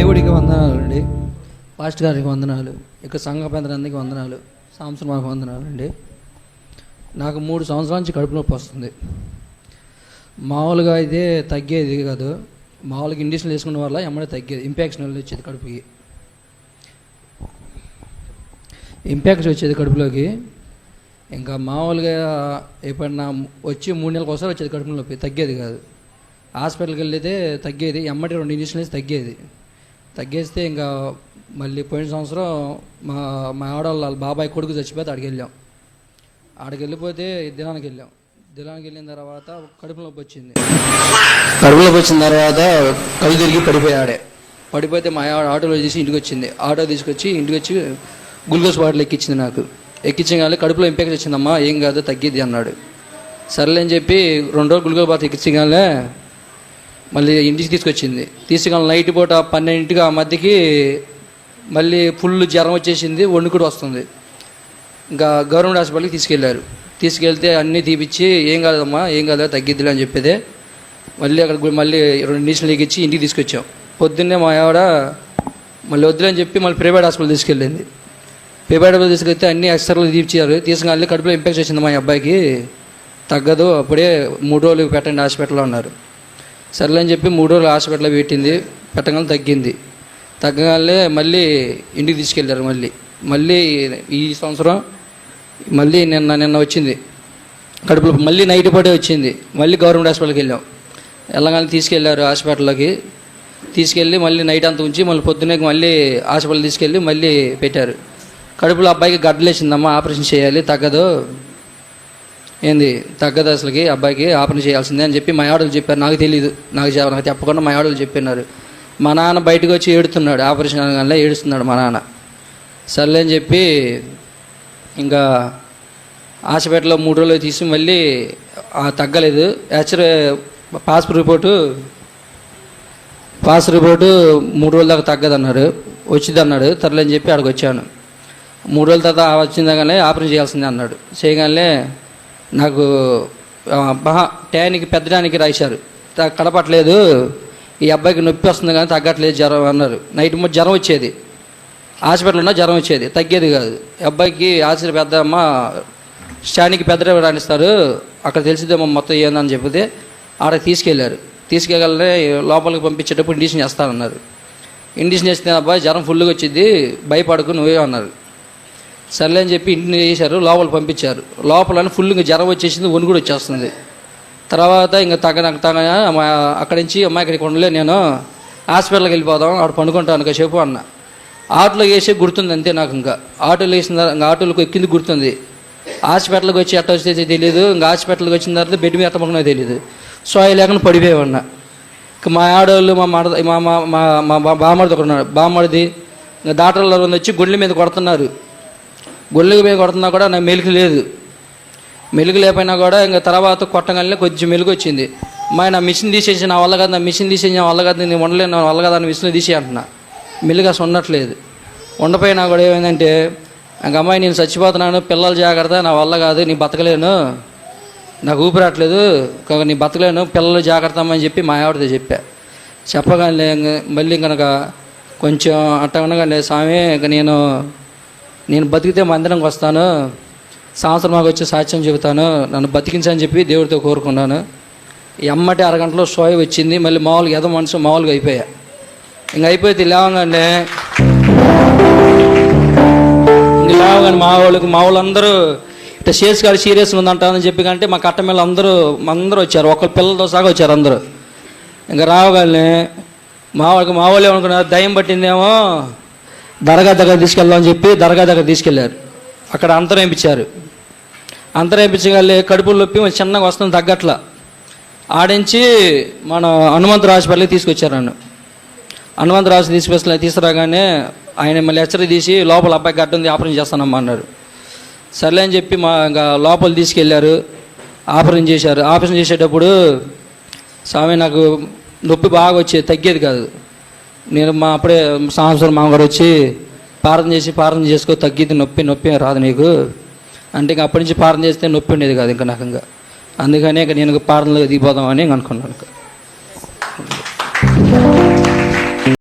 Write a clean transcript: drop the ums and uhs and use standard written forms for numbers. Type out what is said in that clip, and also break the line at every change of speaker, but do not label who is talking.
దేవుడికి వందనాలండి, పాస్టర్ గారికి వందనాలు, ఇక సంఘ పెద్దలందరికీ వందనాలు, సాంసమాకు వందనాలండి. నాకు 3 సంవత్సరాల నుంచి కడుపు నొప్పి వస్తుంది. మామూలుగా అయితే తగ్గేది కాదు, మామూలుగా ఇండిషన్ వేసుకున్న వల్ల ఎమ్మడే తగ్గేది. ఇంపాక్షన్ వచ్చేది కడుపుకి, ఇంపాక్షన్ వచ్చేది కడుపులోకి. ఇంకా మామూలుగా ఎప్పుడన్నా వచ్చి 3 నెలలకు ఒకసారి వచ్చేది కడుపు నొప్పి, తగ్గేది కాదు. హాస్పిటల్కి వెళ్తే తగ్గేది, ఎమ్మటి 2 ఇంజక్షన్లు వేసి తగ్గేది. తగ్గేస్తే ఇంకా మళ్ళీ పోయిన సంవత్సరం మా ఆడవాళ్ళ బాబాయ్ కొడుకు చచ్చిపోతే అక్కడికి వెళ్ళాం. అక్కడికి వెళ్ళిపోతే దినానికి వెళ్ళిన తర్వాత కడుపు నొప్పి వచ్చింది. కడుపు నొప్పి వచ్చిన తర్వాత కళ్ళు తిరిగి పడిపోతే మా ఆటోలో తీసి ఇంటికి వచ్చింది. ఆటో తీసుకొచ్చి ఇంటికి వచ్చి గ్లూకోజ్ బాటిల్ ఎక్కించింది. నాకు ఎక్కించగానే కడుపులో ఇంపాక్ట్ వచ్చిందమ్మా, ఏం కాదు తగ్గిద్ది అన్నాడు. సర్లే అని చెప్పి 2 రోజులు గ్లూకోజ్ బాటిల్ ఎక్కించగానే మళ్ళీ ఇంటికి తీసుకొచ్చింది. నైట్ పూట 12 ఆ మధ్యకి మళ్ళీ ఫుల్ జ్వరం వచ్చేసింది, వణుకుడు వస్తుంది. ఇంకా గవర్నమెంట్ హాస్పిటల్కి తీసుకెళ్తే అన్నీ తీపిచ్చి ఏం కాదమ్మా, ఏం కాదు తగ్గిద్దిలే అని చెప్పేదే. మళ్ళీ 2 ఇంజక్షన్లు ఎక్కించి ఇంటికి తీసుకొచ్చాం. పొద్దున్నే మా ఆవిడ మళ్ళీ వద్దులని చెప్పి మళ్ళీ ప్రైవేట్ హాస్పిటల్ తీసుకెళ్ళింది. ప్రైవేట్ హాస్పిటల్ తీసుకెళ్తే అన్ని ఎక్స్రేలు తీపిచ్చారు. తీసుకెళ్ళి కడుపులో ఇంపాక్ట్ వచ్చింది మా అబ్బాయికి, తగ్గదు, అప్పుడే 3 రోజులు పెట్టండి హాస్పిటల్లో ఉన్నారు. సర్లే అని చెప్పి 3 రోజులు హాస్పిటల్లో పెట్టగానే తగ్గగానే మళ్ళీ ఇంటికి తీసుకెళ్ళారు. మళ్ళీ ఈ సంవత్సరం మళ్ళీ నిన్న వచ్చింది కడుపులో, మళ్ళీ నైట్ పూటే వచ్చింది. మళ్ళీ గవర్నమెంట్ హాస్పిటల్కి వెళ్ళగానే తీసుకెళ్ళారు హాస్పిటల్లోకి. తీసుకెళ్ళి మళ్ళీ నైట్ అంతా ఉంచి మళ్ళీ పొద్దున్నే మళ్ళీ హాస్పిటల్ తీసుకెళ్ళి మళ్ళీ పెట్టారు. కడుపులో అబ్బాయికి గడ్డలేసిందమ్మా, ఆపరేషన్ చేయాలి, తగ్గదు అసలుకి, అబ్బాయికి ఆపరేషన్ చేయాల్సిందే అని చెప్పి మా ఆడోళ్ళు చెప్పారు. నాకు తెలీదు, నాకు చెప్పకుండా మా ఆడోళ్ళు చెప్పినారు. మా నాన్న బయటకు వచ్చి ఏడుతున్నాడు, ఆపరేషన్ అనగానే ఏడుస్తున్నాడు మా నాన్న. సర్లే అని చెప్పి ఇంకా హాస్పిటల్లో 3 రోజులు తీసి మళ్ళీ తగ్గలేదు. పాస్ రిపోర్టు 3 రోజుల దాకా తగ్గదన్నారు, వచ్చిందన్నాడు. తరలే అని చెప్పి అక్కడికి వచ్చాను. 3 రోజుల తర్వాత వచ్చిందగానే ఆపరేషన్ చేయాల్సిందే అన్నాడు. చేయగానే నాకు టయానికి పెద్దడానికి రాశారు, కడపట్లేదు, ఈ అబ్బాయికి నొప్పి వస్తుంది కానీ తగ్గట్లేదు, జ్వరం అన్నారు. నైట్ జ్వరం వచ్చేది, హాస్పిటల్లో ఉన్న జ్వరం వచ్చేది, తగ్గేది కాదు. అబ్బాయికి పెద్ద అమ్మ స్టానికి పెద్ద రాణిస్తారు, అక్కడ తెలిసిదేమో మొత్తం ఏందని చెప్తే ఆడ తీసుకెళ్ళాలి. లోపలికి పంపించేటప్పుడు ఇండిషన్ చేస్తానన్నారు. ఇండిషన్ చేస్తే అబ్బాయి జ్వరం ఫుల్గా వచ్చింది, భయపడకు నువ్వే అన్నారు. సర్లే అని చెప్పి ఇంటిని చేశారు, లోపల పంపించారు. లోపల ఫుల్గా జ్వరం వచ్చేసింది, వణుకుడు వచ్చేస్తుంది. తర్వాత ఇంకా అక్కడి నుంచి అమ్మాయి ఇక్కడికి ఉండలే, నేను హాస్పిటల్కి వెళ్ళిపోదాం, ఆడ పండుకుంటాను కాసేపు అన్న. ఆటోలో వేసే గుర్తుంది అంతే నాకు. ఇంకా ఆటోలో వేసిన ఆటోలకు ఎక్కింది గుర్తుంది. హాస్పిటల్కి వచ్చి ఎట్ట వచ్చేది తెలియదు. ఇంకా హాస్పిటల్కి వచ్చిన తర్వాత బెడ్ మీద ఎట్టమనుకున్నా తెలియదు. సోయ లేకుండా పడిపోయేవన్నా. ఇంకా మా ఆడవాళ్ళు మా బామ్మడిది ఒకడున్నాడు, బామ్మడిది ఇంకా డాక్టర్ల వచ్చి గుండెల మీద కొడుతున్నారు. గుండెల మీద కొడుతున్నా కూడా నాకు మెలుగు లేదు. మెలుగు లేకపోయినా కూడా ఇంకా తర్వాత కొట్టగానే కొంచెం మెలుగు వచ్చింది. నా మిషన్ తీసేసి నా వల్ల కాదు, నేను ఉండలేను, నా వల్ల కాదు అని మిషన్ తీసే అంటున్నా. మెలుగు అసలు ఉండట్లేదు. ఉండపోయినా కూడా ఏమైందంటే ఇంక అమ్మాయి నేను చచ్చిపోతున్నాను, పిల్లలు జాగ్రత్త, నా వల్ల కాదు, నీ బతకలేను, నాకు ఊపిరాట్లేదు, నీ బతకలేను, పిల్లలు జాగ్రత్త అమ్మని చెప్పి మా ఆవిడతో చెప్పగానే మళ్ళీ కనుక కొంచెం అట్ట ఉండగానే స్వామి ఇంక నేను బతికితే మందిరంకి వస్తాను, సంవత్సరం మాకు వచ్చి సాక్ష్యం చెబుతాను, నన్ను బతికించని చెప్పి దేవుడితో కోరుకున్నాను. ఎమ్మటి అరగంటలో సోయ వచ్చింది. మళ్ళీ మామూలుగా ఏదో మనసు మామూలుగా అయిపోయా. ఇంక అయిపోతే లేవగానే మా వాళ్ళందరూ ఇట్లా కాదు సీరియస్ ఉందంటారని చెప్పి కంటే మా కట్టమేళ్ళు అందరూ వచ్చారు, ఒకళ్ళ పిల్లలతో సహా వచ్చారు అందరూ. ఇంకా రావగానే మా వాళ్ళు ఏమనుకున్నారు, దయ్యం పట్టిందేమో, దర్గా దగ్గర తీసుకెళ్దామని చెప్పి దర్గా దగ్గర తీసుకెళ్లారు. అక్కడ అంతరం వేయించారు. అంతరం వేయించగలి కడుపులు నొప్పి చిన్నగా వస్తుంది, తగ్గట్ల. ఆడించి మన హనుమంతరావు హాస్పిటల్కి తీసుకొచ్చారు నన్ను. హనుమంతరావు తీసుకురాగానే ఆయన మళ్ళీ తీసి లోపల అబ్బాయి గడ్డ ఉంది, ఆపరేషన్ చేస్తానమ్మా అన్నారు. సర్లే అని చెప్పి ఇంకా లోపల తీసుకెళ్లారు, ఆపరేషన్ చేశారు. ఆపరేషన్ చేసేటప్పుడు స్వామి నాకు నొప్పి బాగా వచ్చేది, తగ్గేది కాదు. నేను అప్పుడే సంవత్సరం మామగారు వచ్చి ప్రార్థన చేసుకో, తగ్గిద్ది, నొప్పి రాదు నీకు అంటే. ఇంకా అప్పటి నుంచి ప్రార్థన చేస్తే నొప్పి ఉండేది కాదు ఇంకా నాకు. అందుకనే నేను ప్రార్థనలో దిగిపోదామని అనుకున్నాను.